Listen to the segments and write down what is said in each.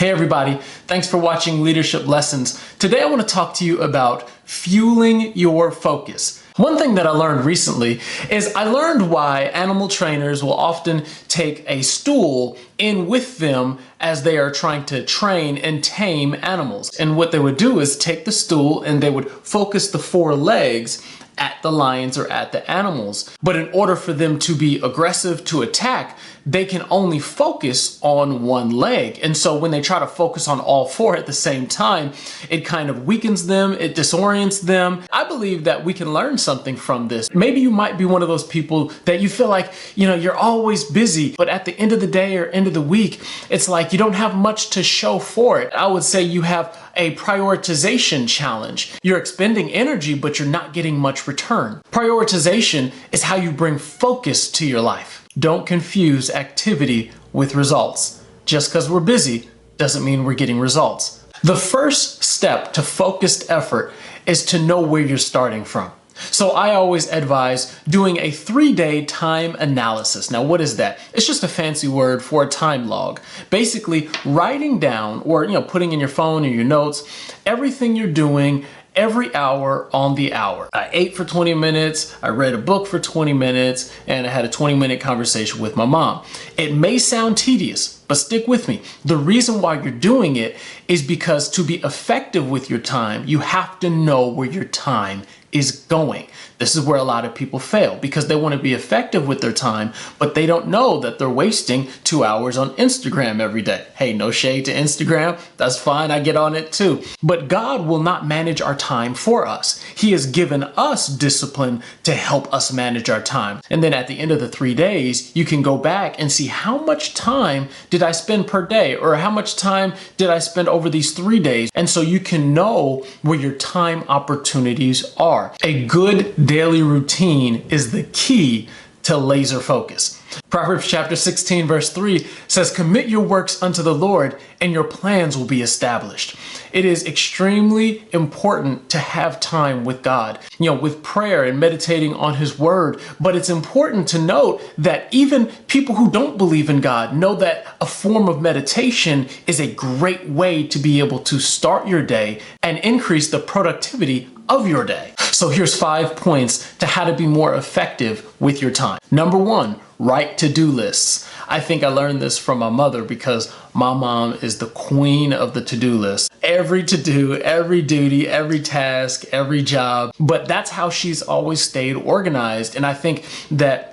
Hey everybody, thanks for watching Leadership Lessons. Today I want to talk to you about fueling your focus. One thing that I learned recently is I learned why animal trainers will often take a stool in with them as they are trying to train and tame animals. And what they would do is take the stool and they would focus the four legs at the lions or at the animals. But in order for them to be aggressive, to attack, they can only focus on one leg. And so when they try to focus on all four at the same time, it kind of weakens them, it disorients them. I believe that we can learn something from this. Maybe you might be one of those people that you feel like, you're always busy, but at the end of the day or end of the week, it's like you don't have much to show for it. I would say you have a prioritization challenge. You're expending energy, but you're not getting much return. Prioritization is how you bring focus to your life. Don't confuse activity with results. Just because we're busy doesn't mean we're getting results. The first step to focused effort is to know where you're starting from. So I always advise doing a 3-day time analysis. Now, what is that? It's just a fancy word for a time log. Basically, writing down or putting in your phone or your notes everything you're doing every hour on the hour. I ate for 20 minutes, I read a book for 20 minutes, and I had a 20-minute conversation with my mom. It may sound tedious, but stick with me. The reason why you're doing it is because to be effective with your time, you have to know where your time is going. This is where a lot of people fail because they want to be effective with their time, but they don't know that they're wasting 2 hours on Instagram every day. Hey, no shade to Instagram. That's fine. I get on it too. But God will not manage our time for us. He has given us discipline to help us manage our time. And then at the end of the 3 days, you can go back and see how much time did I spend per day or how much time did I spend over these 3 days. And so you can know where your time opportunities are. A good daily routine is the key to laser focus. Proverbs chapter 16 verse 3 says, "Commit your works unto the Lord and your plans will be established." It is extremely important to have time with God, with prayer and meditating on His word. But it's important to note that even people who don't believe in God know that a form of meditation is a great way to be able to start your day and increase the productivity of your day. So here's 5 points to how to be more effective with your time. Number 1, write to-do lists. I think I learned this from my mother because my mom is the queen of the to-do list. Every to-do, every duty, every task, every job. But that's how she's always stayed organized. And I think that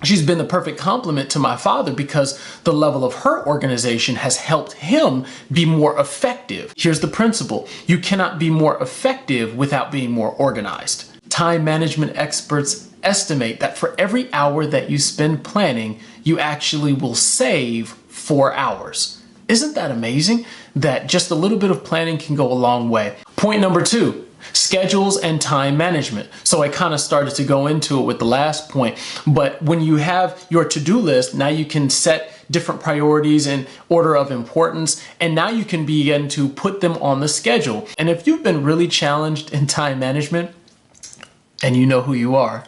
she's been the perfect complement to my father because the level of her organization has helped him be more effective. Here's the principle. You cannot be more effective without being more organized. Time management experts estimate that for every hour that you spend planning, you actually will save 4 hours. Isn't that amazing? That just a little bit of planning can go a long way. Point number 2. Schedules and time management. So I kind of started to go into it with the last point, but when you have your to-do list, now you can set different priorities in order of importance, and now you can begin to put them on the schedule. And if you've been really challenged in time management, and you know who you are,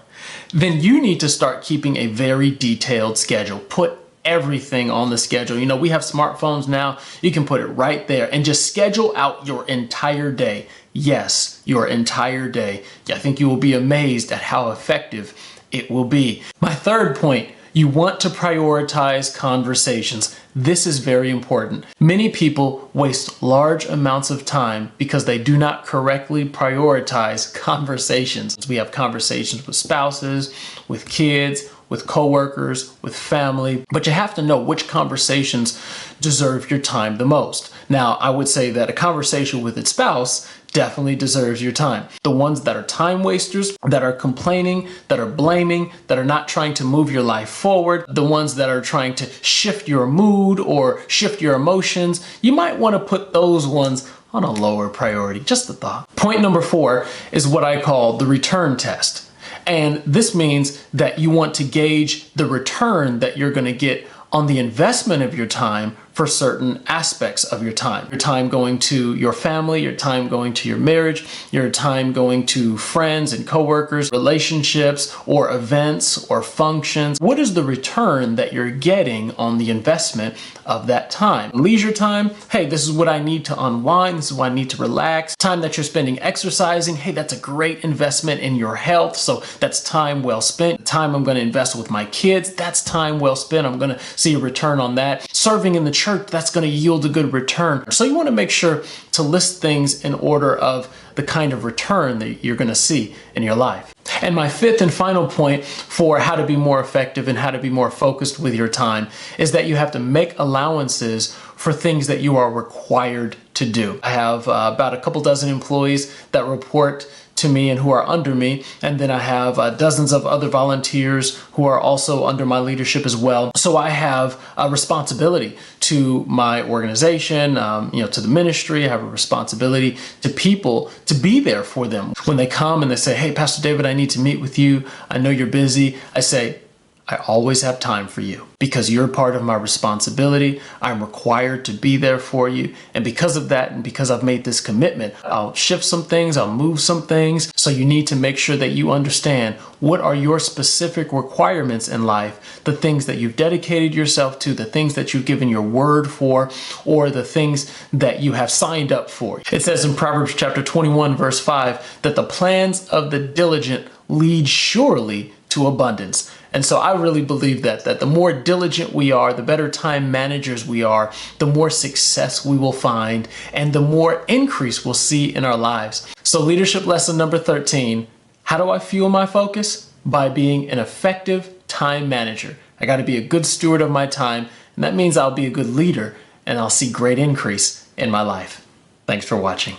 then you need to start keeping a very detailed schedule. Put everything on the schedule. We have smartphones now. You can put it right there and just schedule out your entire day. Yes, your entire day. I think you will be amazed at how effective it will be. My third point, you want to prioritize conversations. This is very important. Many people waste large amounts of time because they do not correctly prioritize conversations. We have conversations with spouses, with kids, with coworkers, with family, but you have to know which conversations deserve your time the most. Now, I would say that a conversation with its spouse definitely deserves your time. The ones that are time wasters, that are complaining, that are blaming, that are not trying to move your life forward, the ones that are trying to shift your mood or shift your emotions, you might want to put those ones on a lower priority. Just a thought. Point number 4 is what I call the return test. And this means that you want to gauge the return that you're going to get on the investment of your time for certain aspects of your time. Your time going to your family, your time going to your marriage, your time going to friends and coworkers, relationships or events or functions. What is the return that you're getting on the investment of that time? Leisure time, hey, this is what I need to unwind. This is what I need to relax. Time that you're spending exercising, hey, that's a great investment in your health. So that's time well spent. Time I'm going to invest with my kids, that's time well spent. I'm going to see a return on that. Serving in the church, that's going to yield a good return. So you want to make sure to list things in order of the kind of return that you're going to see in your life. And my fifth and final point for how to be more effective and how to be more focused with your time is that you have to make allowances for things that you are required to do. I have about a couple dozen employees that report to me and who are under me, and then I have dozens of other volunteers who are also under my leadership as well. So I have a responsibility to my organization, to the ministry. I have a responsibility to people to be there for them. When they come and they say, hey, Pastor David, I need to meet with you. I know you're busy. I say, I always have time for you because you're part of my responsibility. I'm required to be there for you. And because of that, and because I've made this commitment, I'll shift some things, I'll move some things. So you need to make sure that you understand what are your specific requirements in life, the things that you've dedicated yourself to, the things that you've given your word for, or the things that you have signed up for. It says in Proverbs chapter 21, verse 5, that the plans of the diligent lead surely to abundance. And so I really believe that the more diligent we are, the better time managers we are, the more success we will find and the more increase we'll see in our lives. So leadership lesson number 13, how do I fuel my focus? By being an effective time manager. I got to be a good steward of my time, and that means I'll be a good leader and I'll see great increase in my life. Thanks for watching.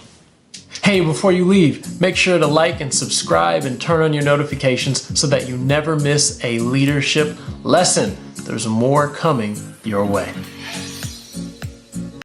Hey, before you leave, make sure to like and subscribe and turn on your notifications so that you never miss a leadership lesson. There's more coming your way.